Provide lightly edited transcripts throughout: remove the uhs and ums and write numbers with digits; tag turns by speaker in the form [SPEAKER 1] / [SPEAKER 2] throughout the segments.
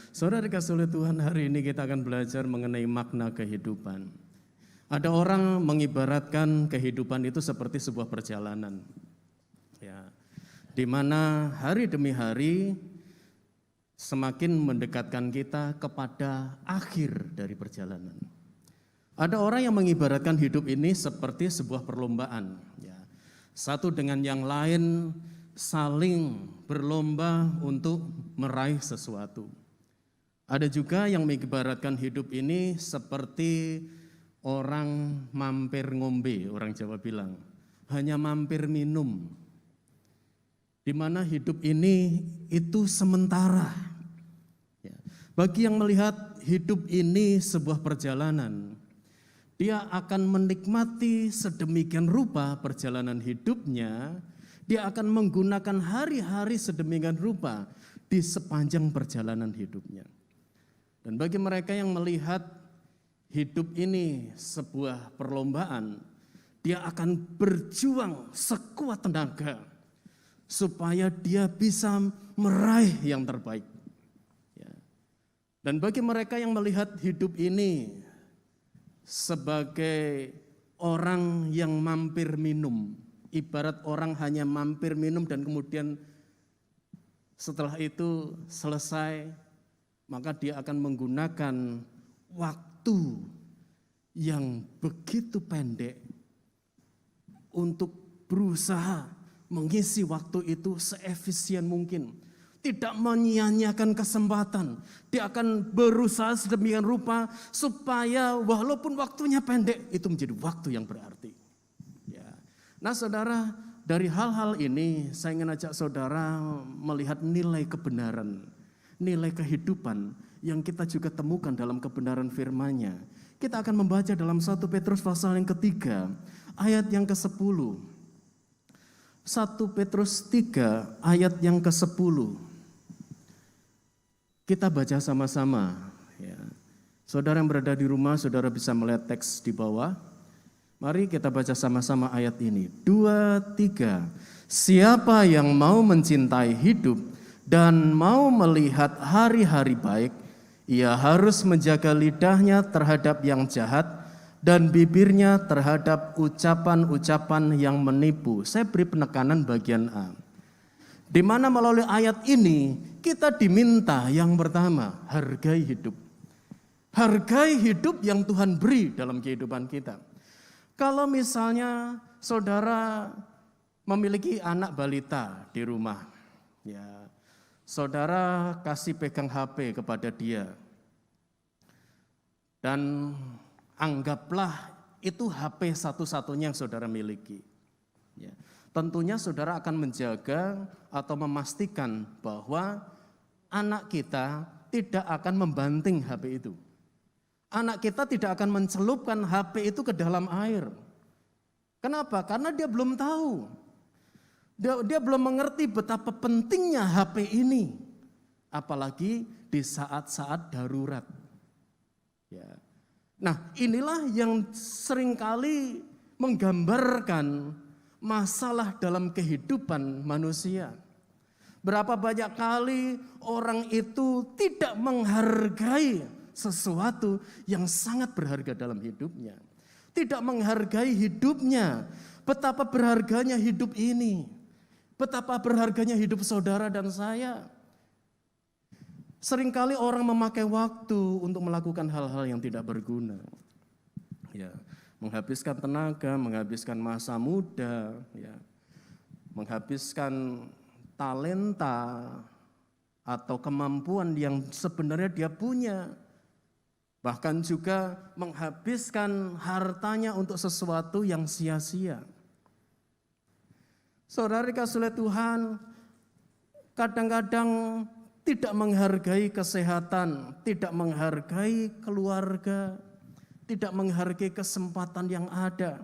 [SPEAKER 1] Saudara dikasih oleh Tuhan, hari ini kita akan belajar mengenai makna kehidupan. Ada orang mengibaratkan kehidupan itu seperti sebuah perjalanan, ya, di mana hari demi hari semakin mendekatkan kita kepada akhir dari perjalanan. Ada orang yang mengibaratkan hidup ini seperti sebuah perlombaan, ya. Satu dengan yang lain saling berlomba untuk meraih sesuatu. Ada juga yang mengibaratkan hidup ini seperti orang mampir ngombe, orang Jawa bilang, hanya mampir minum. Di mana hidup ini itu sementara. Ya. Bagi yang melihat hidup ini sebuah perjalanan, dia akan menikmati sedemikian rupa perjalanan hidupnya, dia akan menggunakan hari-hari sedemikian rupa di sepanjang perjalanan hidupnya. Dan bagi mereka yang melihat hidup ini sebuah perlombaan, dia akan berjuang sekuat tenaga supaya dia bisa meraih yang terbaik. Ya. Dan bagi mereka yang melihat hidup ini sebagai orang yang mampir minum, ibarat orang hanya mampir minum dan kemudian setelah itu selesai, maka dia akan menggunakan waktu yang begitu pendek untuk berusaha mengisi waktu itu seefisien mungkin. Tidak menyia-nyiakan kesempatan. Dia akan berusaha sedemikian rupa supaya walaupun waktunya pendek, itu menjadi waktu yang berarti. Ya. Nah saudara, dari hal-hal ini saya ingin ajak saudara melihat nilai kebenaran, nilai kehidupan yang kita juga temukan dalam kebenaran firman-Nya. Kita akan membaca dalam 1 Petrus pasal yang ketiga, ayat yang ke-10. 1 Petrus 3 ayat yang ke-10. Kita baca sama-sama. Ya. Saudara yang berada di rumah, saudara bisa melihat teks di bawah. Mari kita baca sama-sama ayat ini. 2, 3. Siapa yang mau mencintai hidup dan mau melihat hari-hari baik, ia harus menjaga lidahnya terhadap yang jahat dan bibirnya terhadap ucapan-ucapan yang menipu. Saya beri penekanan bagian A. Di mana melalui ayat ini kita diminta yang pertama, hargai hidup. Hargai hidup yang Tuhan beri dalam kehidupan kita. Kalau misalnya saudara memiliki anak balita di rumah, ya, saudara kasih pegang HP kepada dia. Dan anggaplah itu HP satu-satunya yang saudara miliki. Ya. Tentunya saudara akan menjaga atau memastikan bahwa anak kita tidak akan membanting HP itu. Anak kita tidak akan mencelupkan HP itu ke dalam air. Kenapa? Karena dia belum tahu. Dia belum mengerti betapa pentingnya HP ini. Apalagi di saat-saat darurat. Ya. Nah, inilah yang seringkali menggambarkan masalah dalam kehidupan manusia. Berapa banyak kali orang itu tidak menghargai sesuatu yang sangat berharga dalam hidupnya. Tidak menghargai hidupnya. Betapa berharganya hidup ini. Betapa berharganya hidup saudara dan saya. Seringkali orang memakai waktu untuk melakukan hal-hal yang tidak berguna. Ya. Menghabiskan tenaga, menghabiskan masa muda, ya, menghabiskan talenta atau kemampuan yang sebenarnya dia punya. Bahkan juga menghabiskan hartanya untuk sesuatu yang sia-sia. Saudara dikasih oleh Tuhan, kadang-kadang tidak menghargai kesehatan, tidak menghargai keluarga, tidak menghargai kesempatan yang ada.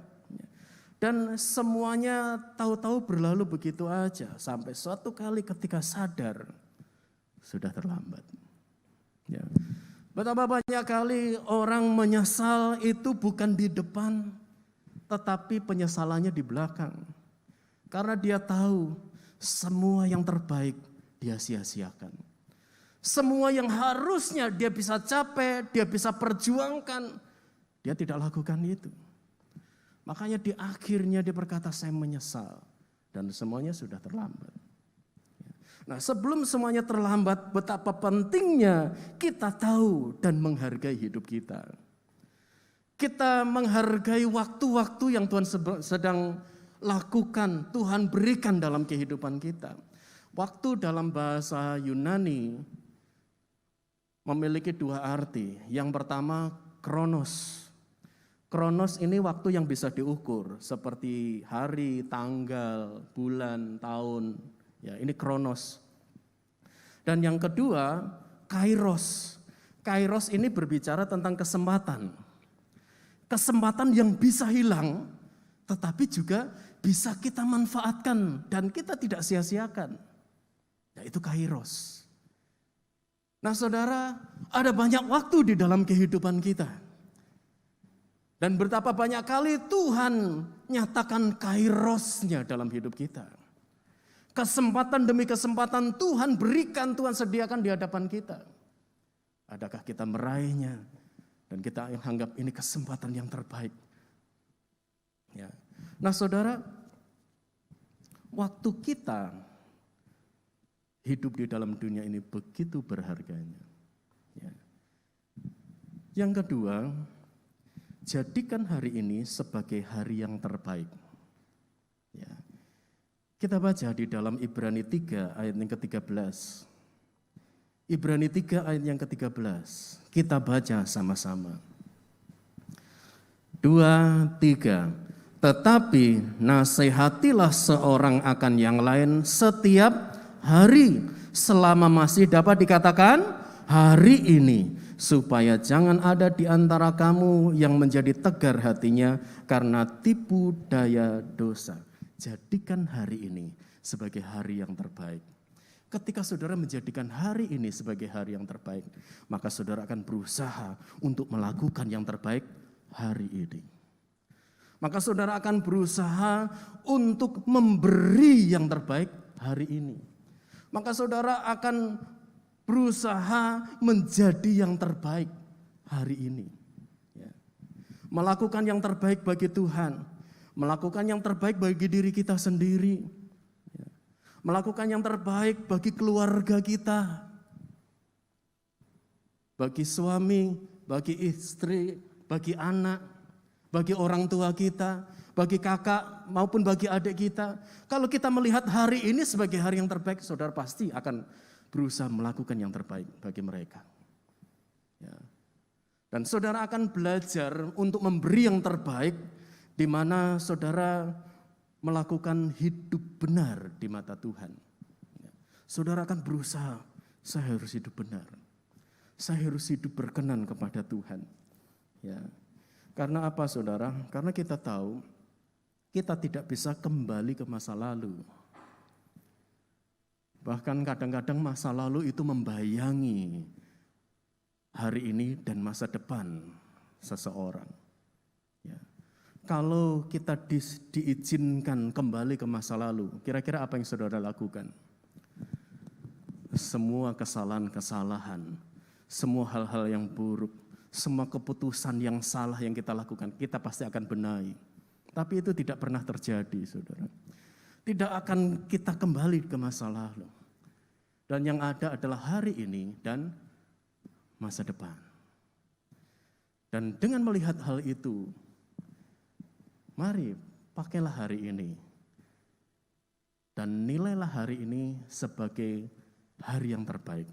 [SPEAKER 1] Dan semuanya tahu-tahu berlalu begitu aja. Sampai suatu kali ketika sadar, sudah terlambat. Ya. Betapa banyak kali orang menyesal itu bukan di depan, tetapi penyesalannya di belakang. Karena dia tahu semua yang terbaik dia sia-siakan. Semua yang harusnya dia bisa capek, dia bisa perjuangkan, dia tidak lakukan itu. Makanya di akhirnya dia berkata, saya menyesal. Dan semuanya sudah terlambat. Nah, sebelum semuanya terlambat, betapa pentingnya kita tahu dan menghargai hidup kita. Kita menghargai waktu-waktu yang Tuhan sedang lakukan, Tuhan berikan dalam kehidupan kita. Waktu dalam bahasa Yunani memiliki dua arti. Yang pertama, kronos. Kronos ini waktu yang bisa diukur, seperti hari, tanggal, bulan, tahun. Ya, ini kronos. Dan yang kedua, kairos. Kairos ini berbicara tentang kesempatan. Kesempatan yang bisa hilang, tetapi juga bisa kita manfaatkan dan kita tidak sia-siakan. Yaitu kairos. Nah saudara, ada banyak waktu di dalam kehidupan kita. Dan betapa banyak kali Tuhan nyatakan kairosnya dalam hidup kita. Kesempatan demi kesempatan Tuhan berikan, Tuhan sediakan di hadapan kita. Adakah kita meraihnya? Dan kita anggap ini kesempatan yang terbaik. Ya. Nah saudara, waktu kita hidup di dalam dunia ini begitu berharganya. Ya. Yang kedua, jadikan hari ini sebagai hari yang terbaik. Ya. Kita baca di dalam Ibrani 3 ayat yang ke-13. Ibrani 3 ayat yang ke-13. Kita baca sama-sama. 2, 3. Tetapi nasihatilah seorang akan yang lain setiap hari, selama masih dapat dikatakan hari ini, supaya jangan ada di antara kamu yang menjadi tegar hatinya karena tipu daya dosa. Jadikan hari ini sebagai hari yang terbaik. Ketika saudara menjadikan hari ini sebagai hari yang terbaik, maka saudara akan berusaha untuk melakukan yang terbaik hari ini. Maka saudara akan berusaha untuk memberi yang terbaik hari ini. Maka saudara akan berusaha menjadi yang terbaik hari ini. Ya. Melakukan yang terbaik bagi Tuhan. Melakukan yang terbaik bagi diri kita sendiri. Ya. Melakukan yang terbaik bagi keluarga kita. Bagi suami, bagi istri, bagi anak, bagi orang tua kita, bagi kakak maupun bagi adik kita. Kalau kita melihat hari ini sebagai hari yang terbaik, saudara pasti akan berusaha melakukan yang terbaik bagi mereka. Ya. Dan saudara akan belajar untuk memberi yang terbaik, di mana saudara melakukan hidup benar di mata Tuhan. Ya. Saudara akan berusaha, saya harus hidup benar. Saya harus hidup berkenan kepada Tuhan. Ya. Karena apa saudara? Karena kita tahu, kita tidak bisa kembali ke masa lalu. Bahkan kadang-kadang masa lalu itu membayangi hari ini dan masa depan seseorang. Ya. Kalau kita diizinkan kembali ke masa lalu, kira-kira apa yang saudara lakukan? Semua kesalahan-kesalahan, semua hal-hal yang buruk, semua keputusan yang salah yang kita lakukan, kita pasti akan benahi. Tapi itu tidak pernah terjadi, saudara. Tidak akan kita kembali ke masa lalu. Dan yang ada adalah hari ini dan masa depan. Dan dengan melihat hal itu, mari pakailah hari ini. Dan nilailah hari ini sebagai hari yang terbaik.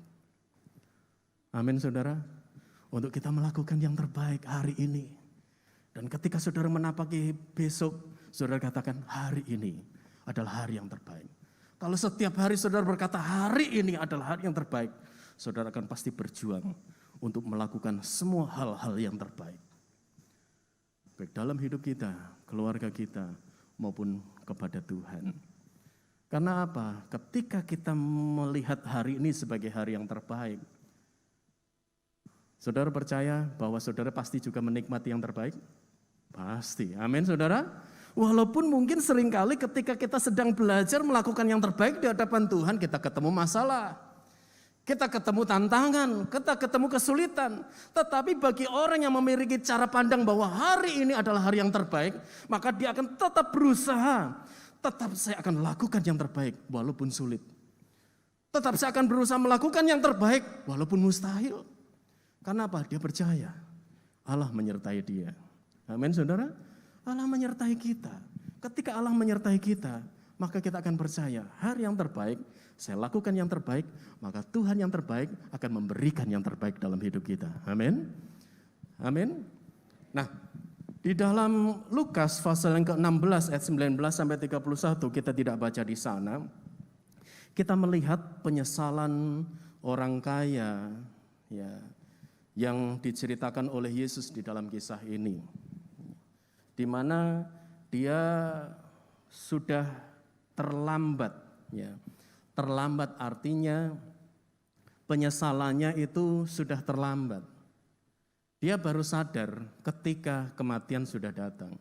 [SPEAKER 1] Amin, saudara. Untuk kita melakukan yang terbaik hari ini. Dan ketika saudara menapaki besok, saudara katakan hari ini adalah hari yang terbaik. Kalau setiap hari saudara berkata hari ini adalah hari yang terbaik, saudara akan pasti berjuang untuk melakukan semua hal-hal yang terbaik. Baik dalam hidup kita, keluarga kita, maupun kepada Tuhan. Karena apa? Ketika kita melihat hari ini sebagai hari yang terbaik, saudara percaya bahwa saudara pasti juga menikmati yang terbaik? Pasti. Amin, saudara. Walaupun mungkin seringkali ketika kita sedang belajar melakukan yang terbaik di hadapan Tuhan, kita ketemu masalah. Kita ketemu tantangan, kita ketemu kesulitan. Tetapi bagi orang yang memiliki cara pandang bahwa hari ini adalah hari yang terbaik, maka dia akan tetap berusaha. Tetap saya akan lakukan yang terbaik walaupun sulit. Tetap saya akan berusaha melakukan yang terbaik walaupun mustahil. Karena apa? Dia percaya Allah menyertai dia. Amin saudara. Allah menyertai kita. Ketika Allah menyertai kita, maka kita akan percaya hari yang terbaik, saya lakukan yang terbaik, maka Tuhan yang terbaik akan memberikan yang terbaik dalam hidup kita. Amin. Amin. Nah, di dalam Lukas pasal yang ke-16 ayat 19 sampai 31 kita tidak baca di sana. Kita melihat penyesalan orang kaya ya yang diceritakan oleh Yesus di dalam kisah ini. Di mana dia sudah terlambat ya. Terlambat artinya penyesalannya itu sudah terlambat. Dia baru sadar ketika kematian sudah datang.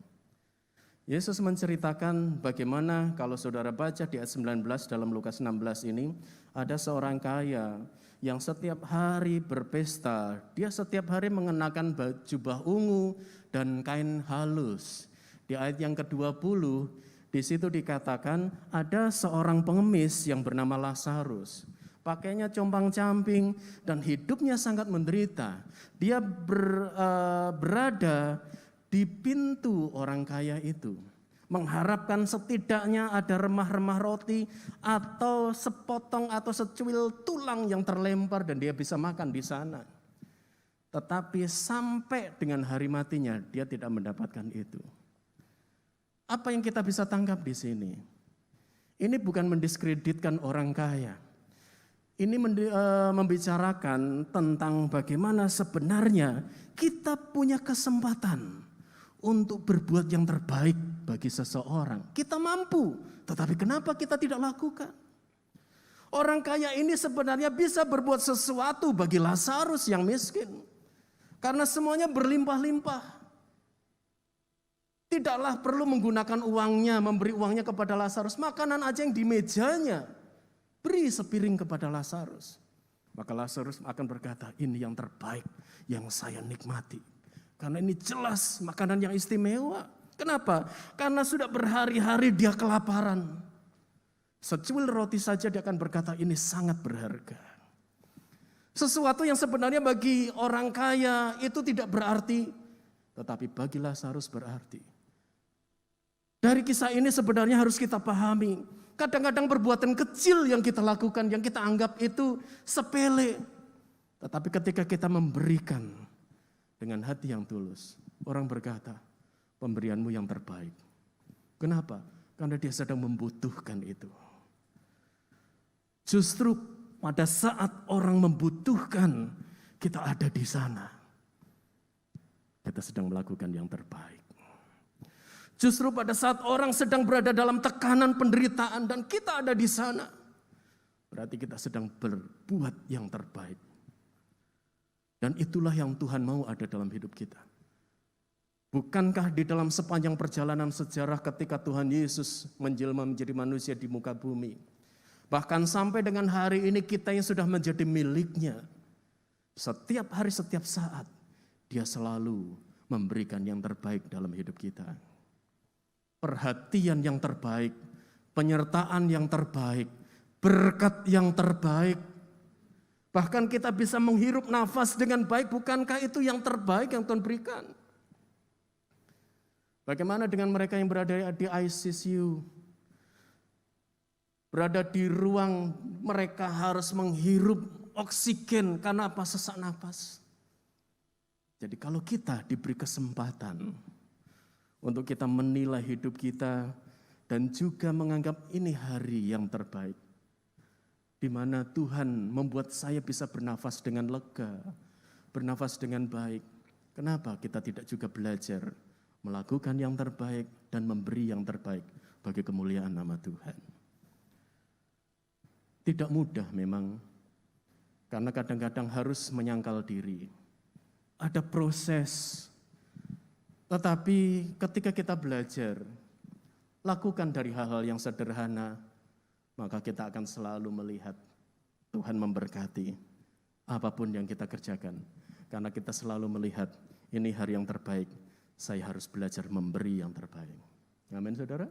[SPEAKER 1] Yesus menceritakan bagaimana kalau saudara baca di ayat 19 dalam Lukas 16 ini, ada seorang kaya yang setiap hari berpesta. Dia setiap hari mengenakan jubah ungu dan kain halus. Di ayat yang ke-20, di situ dikatakan ada seorang pengemis yang bernama Lazarus. Pakainya compang-camping dan hidupnya sangat menderita. Dia berada di pintu orang kaya itu. Mengharapkan setidaknya ada remah-remah roti atau sepotong atau secuil tulang yang terlempar dan dia bisa makan di sana. Tetapi sampai dengan hari matinya dia tidak mendapatkan itu. Apa yang kita bisa tangkap di sini? Ini bukan mendiskreditkan orang kaya. Ini membicarakan tentang bagaimana sebenarnya kita punya kesempatan untuk berbuat yang terbaik bagi seseorang. Kita mampu, tetapi kenapa kita tidak lakukan? Orang kaya ini sebenarnya bisa berbuat sesuatu bagi Lazarus yang miskin. Karena semuanya berlimpah-limpah. Tidaklah perlu menggunakan uangnya, memberi uangnya kepada Lazarus. Makanan aja yang di mejanya, beri sepiring kepada Lazarus. Maka Lazarus akan berkata, ini yang terbaik yang saya nikmati. Karena ini jelas makanan yang istimewa. Kenapa? Karena sudah berhari-hari dia kelaparan. Secuil roti saja dia akan berkata, ini sangat berharga. Sesuatu yang sebenarnya bagi orang kaya itu tidak berarti, tetapi bagi Lazarus berarti. Dari kisah ini sebenarnya harus kita pahami. Kadang-kadang perbuatan kecil yang kita lakukan, yang kita anggap itu sepele. Tetapi ketika kita memberikan dengan hati yang tulus, orang berkata, pemberianmu yang terbaik. Kenapa? Karena dia sedang membutuhkan itu. Justru pada saat orang membutuhkan, kita ada di sana. Kita sedang melakukan yang terbaik. Justru pada saat orang sedang berada dalam tekanan penderitaan dan kita ada di sana, berarti kita sedang berbuat yang terbaik. Dan itulah yang Tuhan mau ada dalam hidup kita. Bukankah di dalam sepanjang perjalanan sejarah ketika Tuhan Yesus menjelma menjadi manusia di muka bumi, bahkan sampai dengan hari ini kita yang sudah menjadi miliknya, setiap hari setiap saat dia selalu memberikan yang terbaik dalam hidup kita. Perhatian yang terbaik, penyertaan yang terbaik, berkat yang terbaik. Bahkan kita bisa menghirup nafas dengan baik, bukankah itu yang terbaik yang Tuhan berikan? Bagaimana dengan mereka yang berada di ICU? Berada di ruang mereka harus menghirup oksigen karena apa? Sesak nafas. Jadi kalau kita diberi kesempatan untuk kita menilai hidup kita dan juga menganggap ini hari yang terbaik, di mana Tuhan membuat saya bisa bernafas dengan lega, bernafas dengan baik. Kenapa kita tidak juga belajar melakukan yang terbaik dan memberi yang terbaik bagi kemuliaan nama Tuhan? Tidak mudah memang, karena kadang-kadang harus menyangkal diri. Ada proses. Tetapi ketika kita belajar, lakukan dari hal-hal yang sederhana, maka kita akan selalu melihat Tuhan memberkati apapun yang kita kerjakan. Karena kita selalu melihat ini hari yang terbaik. Saya harus belajar memberi yang terbaik. Amin, saudara?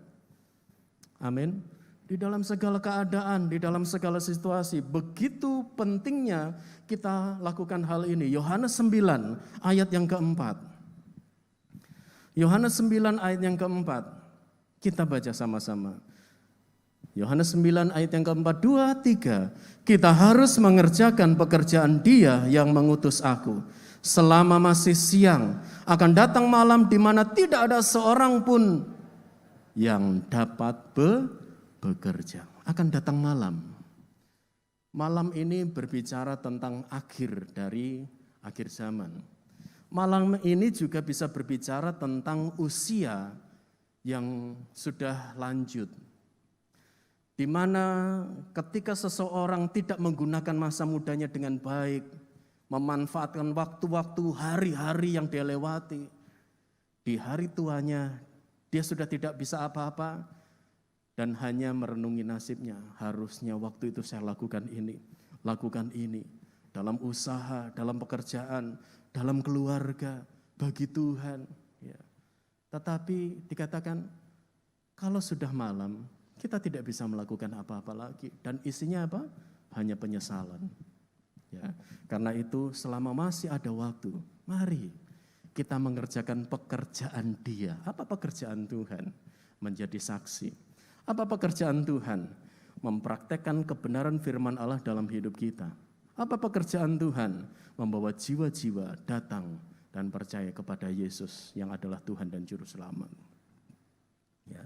[SPEAKER 1] Amin. Di dalam segala keadaan, di dalam segala situasi, begitu pentingnya kita lakukan hal ini. Yohanes 9 ayat yang keempat. Yohanes 9 ayat yang keempat. Kita baca sama-sama. Yohanes 9 ayat yang keempat, 2, 3. Kita harus mengerjakan pekerjaan Dia yang mengutus aku. Selama masih siang, akan datang malam di mana tidak ada seorang pun yang dapat bekerja. Akan datang malam. Malam ini berbicara tentang akhir dari akhir zaman. Malam ini juga bisa berbicara tentang usia yang sudah lanjut. Di mana ketika seseorang tidak menggunakan masa mudanya dengan baik, memanfaatkan waktu-waktu hari-hari yang dia lewati, di hari tuanya dia sudah tidak bisa apa-apa dan hanya merenungi nasibnya. Harusnya waktu itu saya lakukan ini dalam usaha, dalam pekerjaan, dalam keluarga, bagi Tuhan. Ya. Tetapi dikatakan kalau sudah malam, kita tidak bisa melakukan apa-apa lagi. Dan isinya apa? Hanya penyesalan. Ya. Karena itu selama masih ada waktu, mari kita mengerjakan pekerjaan Dia. Apa pekerjaan Tuhan? Menjadi saksi. Apa pekerjaan Tuhan? Mempraktekkan kebenaran firman Allah dalam hidup kita. Apa pekerjaan Tuhan? Membawa jiwa-jiwa datang dan percaya kepada Yesus yang adalah Tuhan dan Juru Selamat. Ya.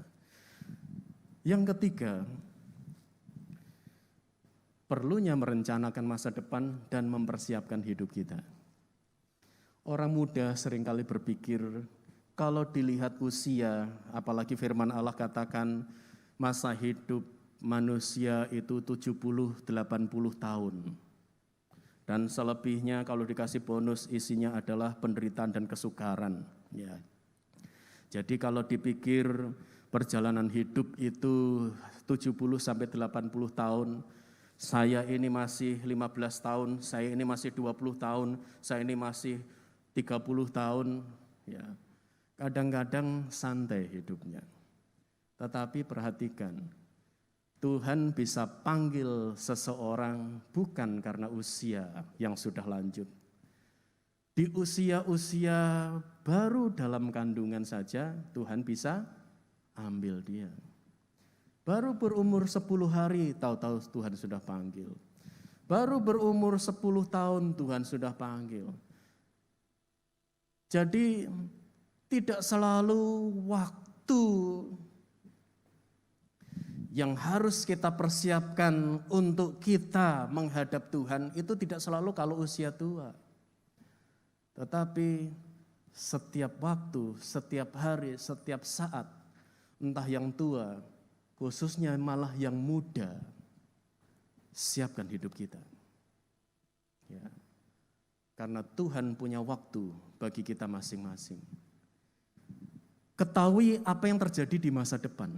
[SPEAKER 1] Yang ketiga, perlunya merencanakan masa depan dan mempersiapkan hidup kita. Orang muda seringkali berpikir, kalau dilihat usia, apalagi firman Allah katakan masa hidup manusia itu 70-80 tahun. Dan selebihnya kalau dikasih bonus isinya adalah penderitaan dan kesukaran. Ya. Jadi kalau dipikir perjalanan hidup itu 70-80 tahun, saya ini masih 15 tahun, saya ini masih 20 tahun, saya ini masih 30 tahun, ya. Kadang-kadang santai hidupnya. Tetapi perhatikan, Tuhan bisa panggil seseorang bukan karena usia yang sudah lanjut. Di usia-usia baru dalam kandungan saja Tuhan bisa ambil dia. Baru berumur 10 hari tahu-tahu Tuhan sudah panggil. Baru berumur 10 tahun Tuhan sudah panggil. Jadi tidak selalu waktu yang harus kita persiapkan untuk kita menghadap Tuhan itu tidak selalu kalau usia tua. Tetapi setiap waktu, setiap hari, setiap saat, entah yang tua, khususnya malah yang muda, siapkan hidup kita. Ya. Karena Tuhan punya waktu bagi kita masing-masing. Ketahui apa yang terjadi di masa depan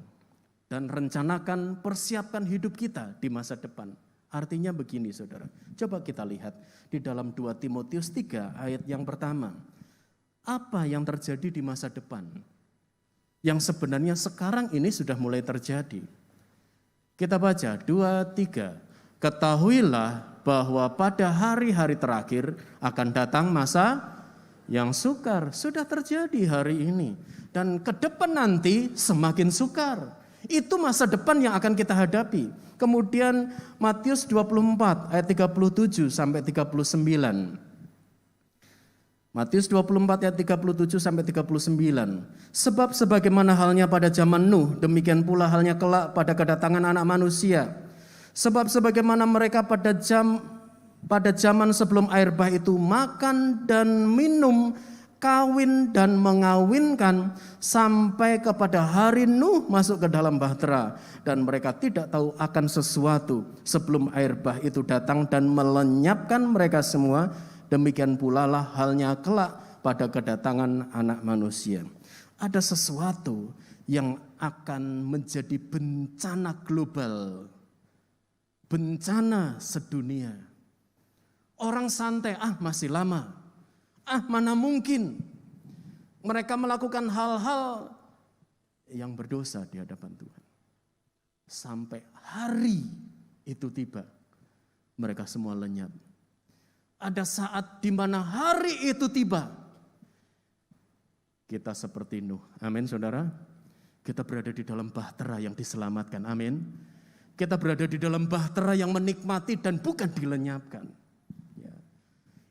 [SPEAKER 1] dan rencanakan, persiapkan hidup kita di masa depan. Artinya begini saudara, coba kita lihat di dalam 2 Timotius 3 ayat yang pertama. Apa yang terjadi di masa depan? Yang sebenarnya sekarang ini sudah mulai terjadi. Kita baca 2-3. Ketahuilah bahwa pada hari-hari terakhir akan datang masa yang sukar. Sudah terjadi hari ini. Dan ke depan nanti semakin sukar. Itu masa depan yang akan kita hadapi. Kemudian Matius 24 ayat 37 sampai 39. Matius 24 ayat 37 sampai 39. Sebab sebagaimana halnya pada zaman Nuh, demikian pula halnya kelak pada kedatangan Anak Manusia. Sebab sebagaimana mereka pada zaman sebelum air bah itu makan dan minum, kawin dan mengawinkan sampai kepada hari Nuh masuk ke dalam bahtera, dan mereka tidak tahu akan sesuatu sebelum air bah itu datang dan melenyapkan mereka semua. Demikian pula lah halnya kelak pada kedatangan Anak Manusia. Ada sesuatu yang akan menjadi bencana global bencana sedunia. Orang santai, masih lama, mana mungkin. Mereka melakukan hal-hal yang berdosa di hadapan Tuhan. Sampai hari itu tiba, mereka semua lenyap. Ada saat di mana hari itu tiba, kita seperti Nuh. Amin, saudara. Kita berada di dalam bahtera yang diselamatkan. Amin. Kita berada di dalam bahtera yang menikmati dan bukan dilenyapkan. Ya.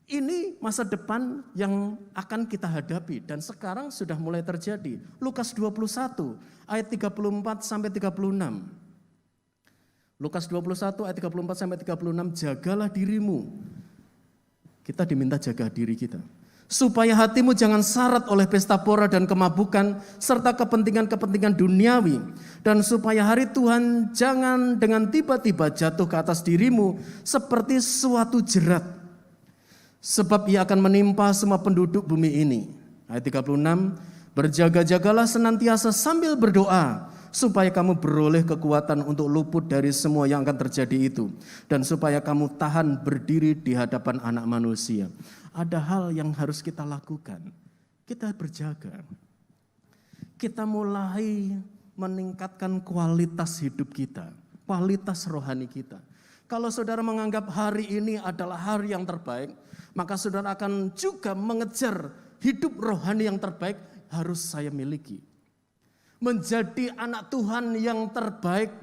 [SPEAKER 1] Ini masa depan yang akan kita hadapi dan sekarang sudah mulai terjadi. Lukas 21 ayat 34 sampai 36. Lukas 21 ayat 34 sampai 36, jagalah dirimu. Kita diminta jaga diri kita. Supaya hatimu jangan syarat oleh pesta pora dan kemabukan serta kepentingan-kepentingan duniawi, dan supaya hari Tuhan jangan dengan tiba-tiba jatuh ke atas dirimu seperti suatu jerat, sebab ia akan menimpa semua penduduk bumi ini. Ayat 36, berjaga-jagalah senantiasa sambil berdoa, supaya kamu beroleh kekuatan untuk luput dari semua yang akan terjadi itu, dan supaya kamu tahan berdiri di hadapan Anak Manusia. Ada hal yang harus kita lakukan. Kita berjaga. Kita mulai meningkatkan kualitas hidup kita, kualitas rohani kita. Kalau saudara menganggap hari ini adalah hari yang terbaik, maka saudara akan juga mengejar hidup rohani yang terbaik harus saya miliki. Menjadi anak Tuhan yang terbaik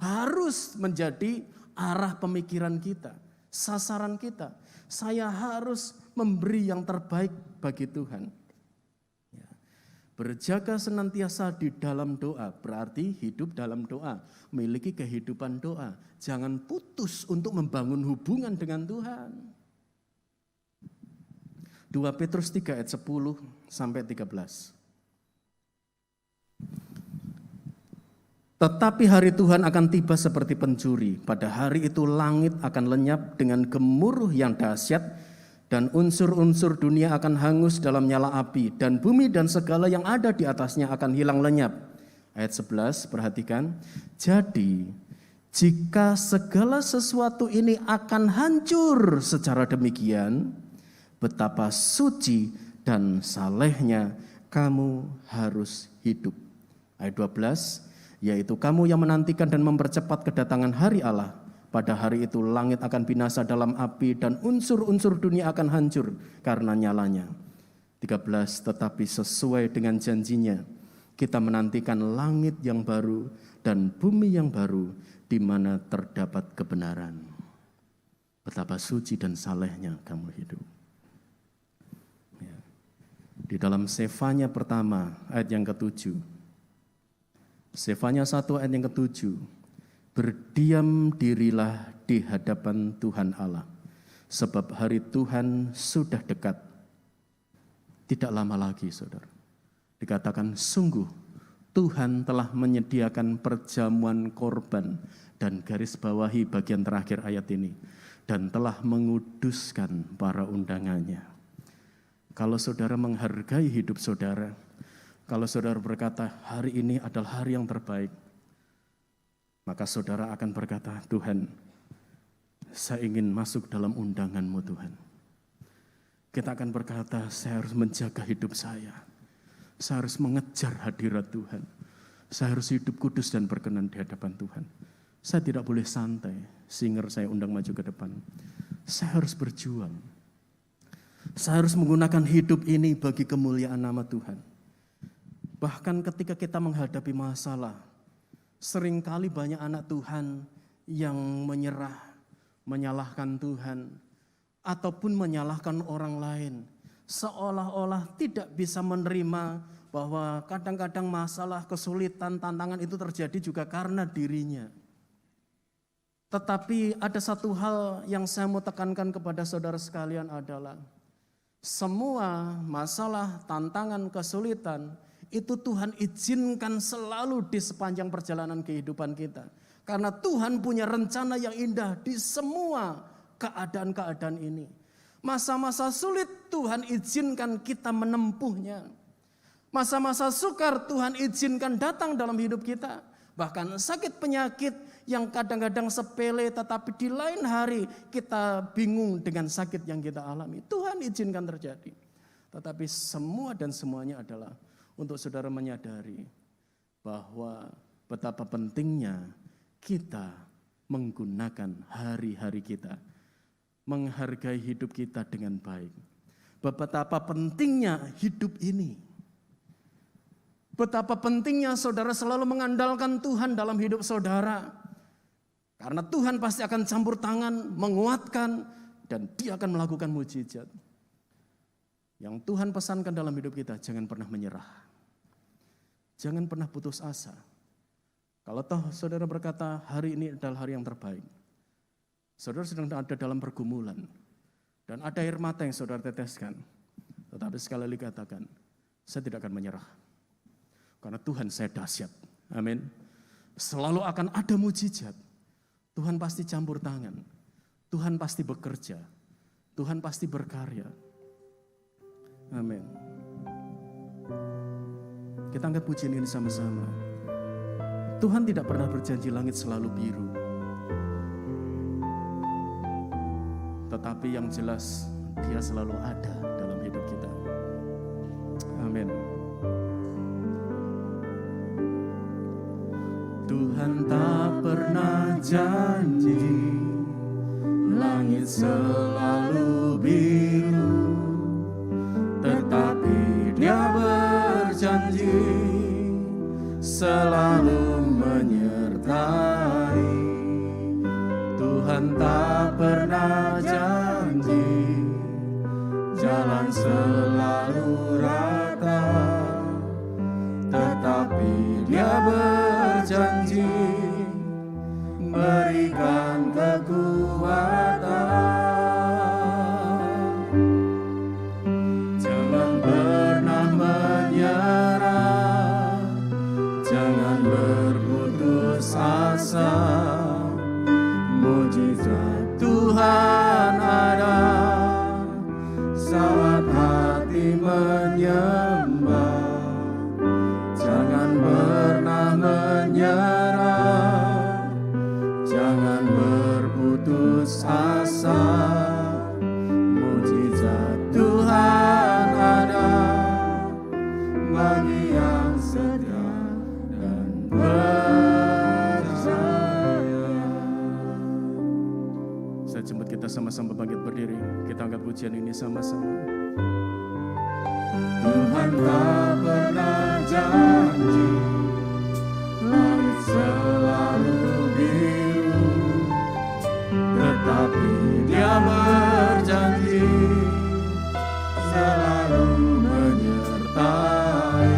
[SPEAKER 1] harus menjadi arah pemikiran kita, sasaran kita. Saya harus memberi yang terbaik bagi Tuhan. Ya. Berjaga senantiasa di dalam doa, berarti hidup dalam doa, memiliki kehidupan doa. Jangan putus untuk membangun hubungan dengan Tuhan. 2 Petrus 3 ayat 10 sampai 13. Tetapi hari Tuhan akan tiba seperti pencuri. Pada hari itu langit akan lenyap dengan gemuruh yang dahsyat, dan unsur-unsur dunia akan hangus dalam nyala api, dan bumi dan segala yang ada di atasnya akan hilang lenyap. Ayat 11, perhatikan. Jadi, jika segala sesuatu ini akan hancur secara demikian, betapa suci dan salehnya kamu harus hidup. Ayat 12, yaitu kamu yang menantikan dan mempercepat kedatangan hari Allah. Pada hari itu langit akan binasa dalam api dan unsur-unsur dunia akan hancur karena nyalanya. 13, tetapi sesuai dengan janjinya, kita menantikan langit yang baru dan bumi yang baru di mana terdapat kebenaran. Betapa suci dan salehnya kamu hidup. Ya. Di dalam Sefanya pertama ayat yang ke-7. Sefanya 1 ayat yang ke-7. Berdiam dirilah di hadapan Tuhan Allah, sebab hari Tuhan sudah dekat. Tidak lama lagi, saudara. Dikatakan sungguh Tuhan telah menyediakan perjamuan korban, dan garis bawahi bagian terakhir ayat ini, dan telah menguduskan para undangannya. Kalau saudara menghargai hidup saudara, kalau saudara berkata hari ini adalah hari yang terbaik, maka saudara akan berkata, Tuhan, saya ingin masuk dalam undangan-Mu Tuhan. Kita akan berkata, saya harus menjaga hidup saya. Saya harus mengejar hadirat Tuhan. Saya harus hidup kudus dan berkenan di hadapan Tuhan. Saya tidak boleh santai, singer saya undang maju ke depan. Saya harus berjuang. Saya harus menggunakan hidup ini bagi kemuliaan nama Tuhan. Bahkan ketika kita menghadapi masalah, seringkali banyak anak Tuhan yang menyerah, menyalahkan Tuhan, ataupun menyalahkan orang lain. Seolah-olah tidak bisa menerima bahwa kadang-kadang masalah, kesulitan, tantangan itu terjadi juga karena dirinya. Tetapi ada satu hal yang saya mau tekankan kepada saudara sekalian adalah, semua masalah, tantangan, kesulitan, itu Tuhan izinkan selalu di sepanjang perjalanan kehidupan kita. Karena Tuhan punya rencana yang indah di semua keadaan-keadaan ini. Masa-masa sulit Tuhan izinkan kita menempuhnya. Masa-masa sukar Tuhan izinkan datang dalam hidup kita. Bahkan sakit penyakit yang kadang-kadang sepele tetapi di lain hari kita bingung dengan sakit yang kita alami. Tuhan izinkan terjadi. Tetapi semua dan semuanya adalah untuk saudara menyadari bahwa betapa pentingnya kita menggunakan hari-hari kita, menghargai hidup kita dengan baik. Betapa pentingnya hidup ini. Betapa pentingnya saudara selalu mengandalkan Tuhan dalam hidup saudara. Karena Tuhan pasti akan campur tangan, menguatkan, dan Dia akan melakukan mujizat. Yang Tuhan pesankan dalam hidup kita, jangan pernah menyerah. Jangan pernah putus asa. Kalau toh saudara berkata hari ini adalah hari yang terbaik. Saudara sedang ada dalam pergumulan. Dan ada air mata yang saudara teteskan. Tetapi sekali lagi katakan, saya tidak akan menyerah. Karena Tuhan saya dahsyat. Amin. Selalu akan ada mujizat. Tuhan pasti campur tangan. Tuhan pasti bekerja. Tuhan pasti berkarya. Amin. Kita angkat pujian ini sama-sama. Tuhan tidak pernah berjanji langit selalu biru. Tetapi yang jelas Dia selalu ada dalam hidup kita. Amin. Tuhan tak pernah janji langit selalu biru, tetapi Dia berjanji selalu menyertai. Tuhan tak pernah janji jalan selalu rata, tetapi Dia berjanji berikan kekuatan. Jangan pernah menyerah, jangan berputus asa. Mujizat Tuhan ada saat hati menyembah. Jangan pernah menyerah, jangan berputus asa. Mujizat Tuhan ada bagi yang setia dan percaya. Saya jemput kita sama-sama bangkit berdiri. Kita angkat pujian ini sama-sama. Tuhan tak pernah janji langit selalu biru, tetapi Dia berjanji selalu menyertai.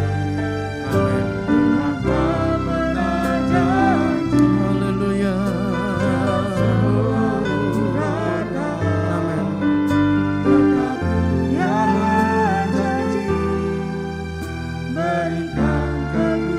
[SPEAKER 1] Amin. Tuhan tak pernah janji, haleluya, selalu ada. Amin. Tetapi Dia berjanji berikan kekuatan.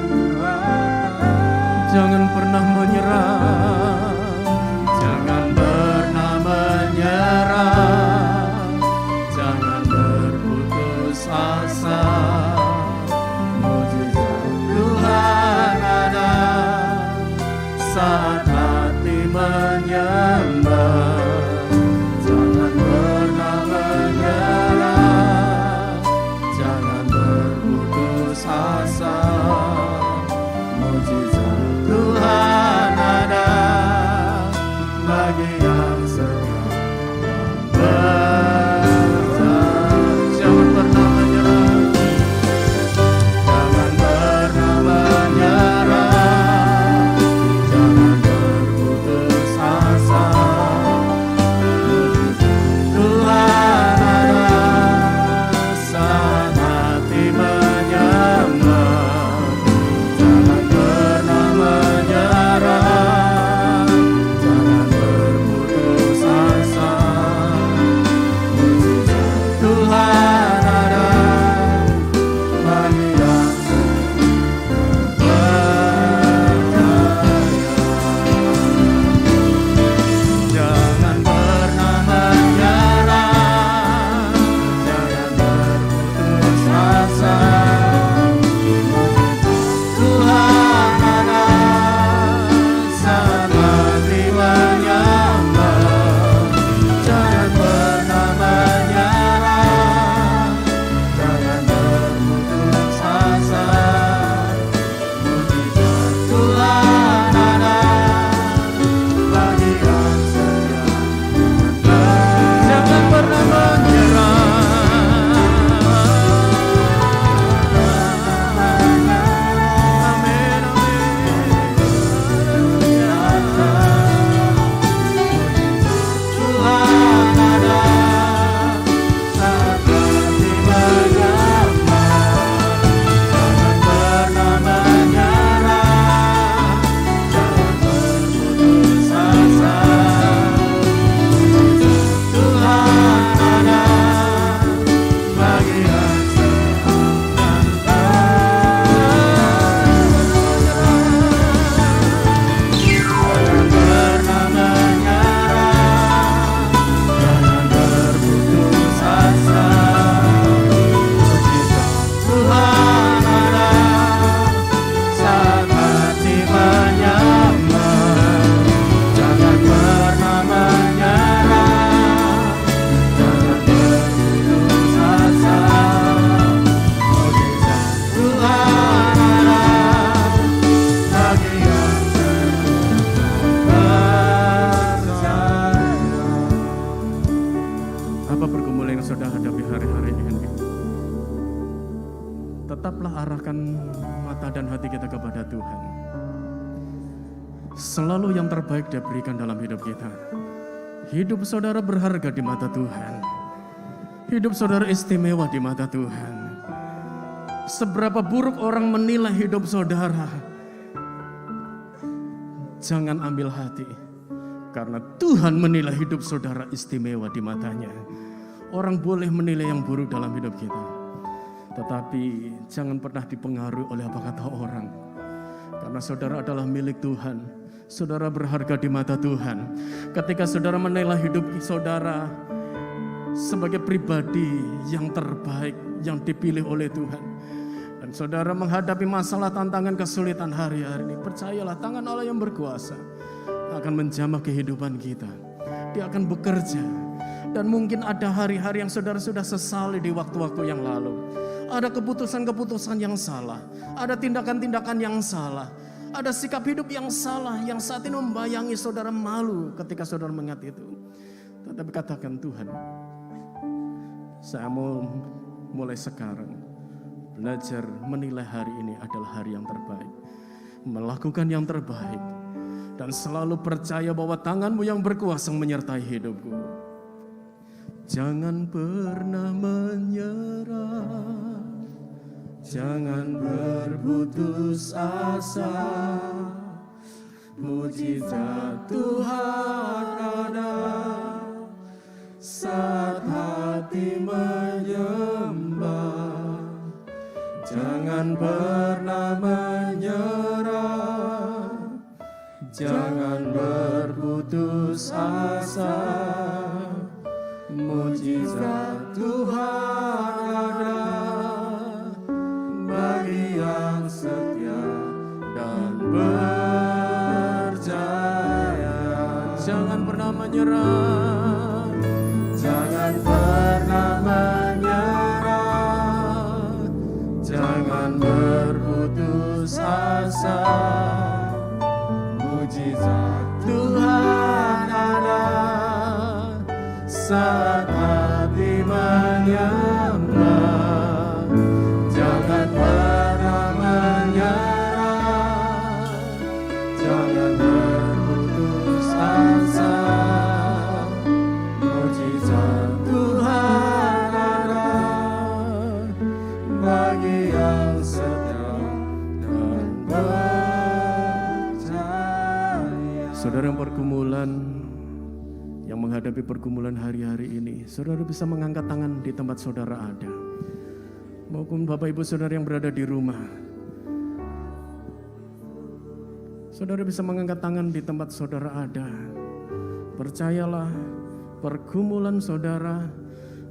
[SPEAKER 1] kita hadapi hari-hari ini, tetaplah arahkan mata dan hati kita kepada Tuhan. Selalu yang terbaik Dia berikan dalam hidup kita. Hidup saudara berharga di mata Tuhan. Hidup saudara istimewa di mata Tuhan. Seberapa buruk orang menilai hidup saudara, jangan ambil hati. Karena Tuhan menilai hidup saudara istimewa di matanya. Orang boleh menilai yang buruk dalam hidup kita, tetapi jangan pernah dipengaruhi oleh apa kata orang. Karena saudara adalah milik Tuhan. Saudara berharga di mata Tuhan. Ketika saudara menilai hidup saudara sebagai pribadi yang terbaik, yang dipilih oleh Tuhan, dan saudara menghadapi masalah, tantangan, kesulitan hari-hari ini, percayalah tangan Allah yang berkuasa akan menjamah kehidupan kita. Dia akan bekerja. Dan mungkin ada hari-hari yang saudara sudah sesali di waktu-waktu yang lalu. Ada keputusan-keputusan yang salah. Ada tindakan-tindakan yang salah. Ada sikap hidup yang salah yang saat ini membayangi saudara, malu ketika saudara mengingat itu. Tetapi katakan, Tuhan, saya mau mulai sekarang belajar menilai hari ini adalah hari yang terbaik. Melakukan yang terbaik. Dan selalu percaya bahwa tangan-Mu yang berkuasa menyertai hidupku. Jangan pernah menyerah, jangan berputus asa. Mujizat Tuhan ada saat hati menyembah. Jangan pernah menyerah, jangan berputus asa. Mujizat Tuhan ada bagi yang setia dan percaya. Jangan pernah menyerah, jangan pernah menyerah, jangan berputus asa. Mujizat Tuhan ada saat hati menyembah. Jangan pernah menyerah, jangan berputus asa. Mujizat Tuhan ada bagi yang setia dan percaya. Saudara yang pergumulan, yang menghadapi pergumulan hari-hari ini, saudara bisa mengangkat tangan di tempat saudara ada. Maupun Bapak Ibu saudara yang berada di rumah, saudara bisa mengangkat tangan di tempat saudara ada. Percayalah, pergumulan saudara,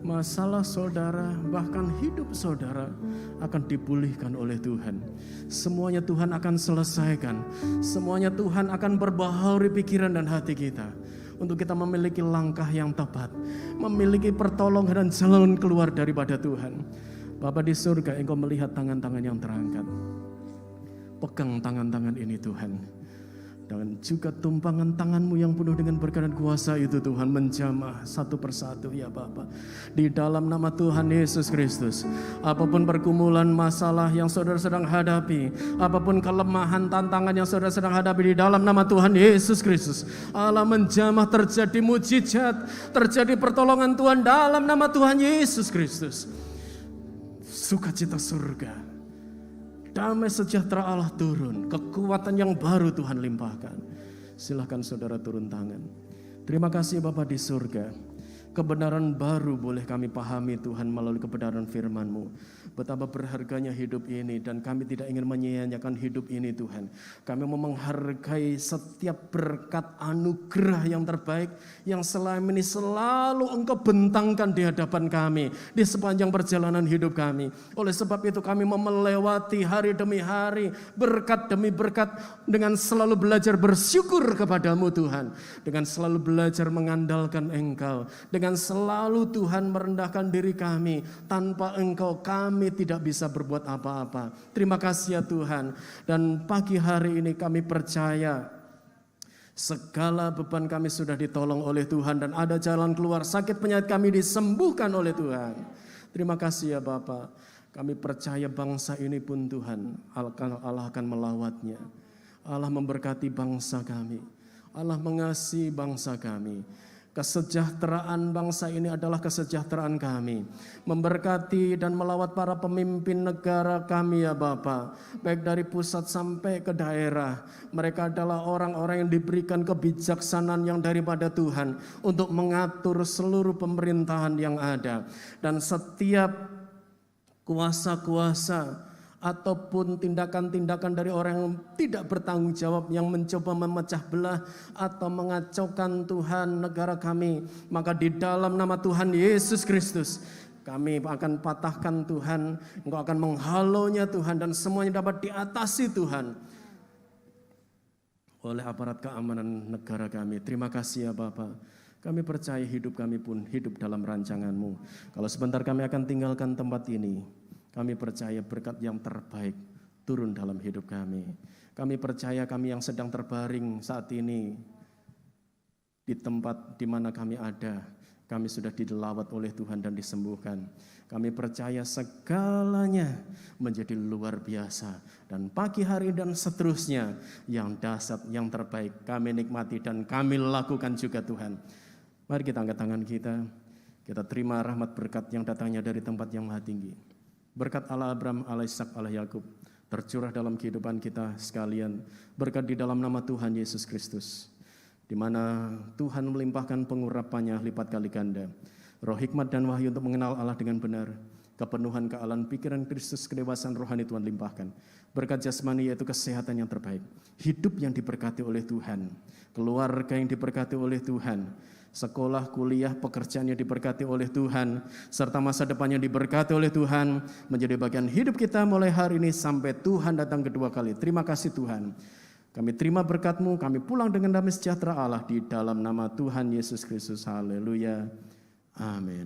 [SPEAKER 1] masalah saudara, bahkan hidup saudara akan dipulihkan oleh Tuhan. Semuanya Tuhan akan selesaikan. Semuanya Tuhan akan berbaharui pikiran dan hati kita, untuk kita memiliki langkah yang tepat, memiliki pertolongan dan jalan keluar daripada Tuhan. Bapa di surga, Engkau melihat tangan-tangan yang terangkat. Pegang tangan-tangan ini Tuhan. Dan juga tumpangan tangan-Mu yang penuh dengan berkat dan kuasa itu Tuhan, menjamah satu persatu ya Bapa. Di dalam nama Tuhan Yesus Kristus, apapun pergumulan masalah yang saudara sedang hadapi, apapun kelemahan tantangan yang saudara sedang hadapi, di dalam nama Tuhan Yesus Kristus, Allah menjamah, terjadi mujizat, terjadi pertolongan Tuhan dalam nama Tuhan Yesus Kristus. Sukacita surga, damai sejahtera Allah turun, kekuatan yang baru Tuhan limpahkan. Silakan saudara turun tangan. Terima kasih Bapa di surga. Kebenaran baru boleh kami pahami Tuhan melalui kebenaran firman-Mu. Betapa berharganya hidup ini, dan kami tidak ingin menyia-nyiakan hidup ini Tuhan. Kami mau menghargai setiap berkat anugerah yang terbaik yang selama ini selalu Engkau bentangkan di hadapan kami di sepanjang perjalanan hidup kami. Oleh sebab itu kami mau melewati hari demi hari, berkat demi berkat, dengan selalu belajar bersyukur kepadamu Tuhan, dengan selalu belajar mengandalkan Engkau, dengan selalu Tuhan merendahkan diri kami. Tanpa Engkau kami tidak bisa berbuat apa-apa. Terima kasih ya Tuhan. Dan pagi hari ini kami percaya Segala beban kami sudah ditolong oleh Tuhan dan ada jalan keluar. Sakit penyakit kami disembuhkan oleh Tuhan. Terima kasih ya Bapa. Kami percaya bangsa ini pun Tuhan, Allah akan melawatnya. Allah memberkati bangsa kami. Allah mengasihi bangsa kami. Kesejahteraan bangsa ini adalah kesejahteraan kami. Memberkati dan melawat para pemimpin negara kami ya Bapa. Baik dari pusat sampai ke daerah. Mereka adalah orang-orang yang diberikan kebijaksanaan yang daripada Tuhan. Untuk mengatur seluruh pemerintahan yang ada. Dan setiap kuasa-kuasa ataupun tindakan-tindakan dari orang yang tidak bertanggung jawab yang mencoba memecah belah atau mengacaukan Tuhan negara kami, maka di dalam nama Tuhan Yesus Kristus kami akan patahkan Tuhan, Engkau akan menghalonya Tuhan, dan semuanya dapat diatasi Tuhan oleh aparat keamanan negara kami. Terima kasih ya Bapa. Kami percaya hidup kami pun hidup dalam rancangan-Mu. Kalau sebentar kami akan tinggalkan tempat ini, kami percaya berkat yang terbaik turun dalam hidup kami. Kami percaya kami yang sedang terbaring saat ini di tempat di mana kami ada, kami sudah dilawat oleh Tuhan dan disembuhkan. Kami percaya segalanya menjadi luar biasa. Dan pagi hari dan seterusnya yang dahsyat, yang terbaik kami nikmati dan kami lakukan juga Tuhan. Mari kita angkat tangan kita. Kita terima rahmat berkat yang datangnya dari tempat yang maha tinggi. Berkat Allah Abraham, Allah Ishak, Allah Yakub tercurah dalam kehidupan kita sekalian. Berkat di dalam nama Tuhan Yesus Kristus, di mana Tuhan melimpahkan pengurapannya lipat kali ganda. Roh hikmat dan wahyu untuk mengenal Allah dengan benar. Kepenuhan kealahan pikiran Kristus, kedewasaan rohani Tuhan limpahkan. Berkat jasmani yaitu kesehatan yang terbaik. Hidup yang diberkati oleh Tuhan. Keluarga yang diberkati oleh Tuhan. Sekolah, kuliah, pekerjaan yang diberkati oleh Tuhan, serta masa depan yang diberkati oleh Tuhan, menjadi bagian hidup kita mulai hari ini sampai Tuhan datang kedua kali. Terima kasih Tuhan. Kami terima berkat-Mu, kami pulang dengan damai sejahtera Allah di dalam nama Tuhan Yesus Kristus. Haleluya. Amin.